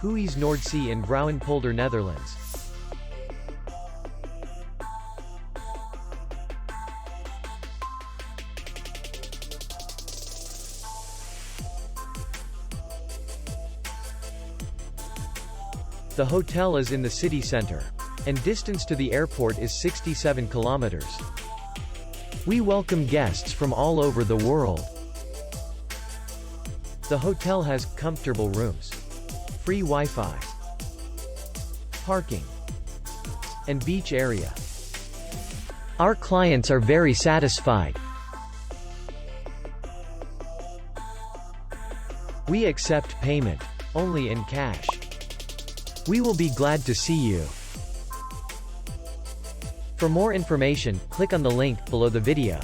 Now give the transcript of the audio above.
Huize Noordzee in Vrouwenpolder, Netherlands. The hotel is in the city center, and distance to the airport is 67 kilometers. We welcome guests from all over the world. The hotel has comfortable rooms, free Wi-Fi, parking, and beach area. Our clients are very satisfied. We accept payment only in cash. We will be glad to see you. For more information, click on the link below the video.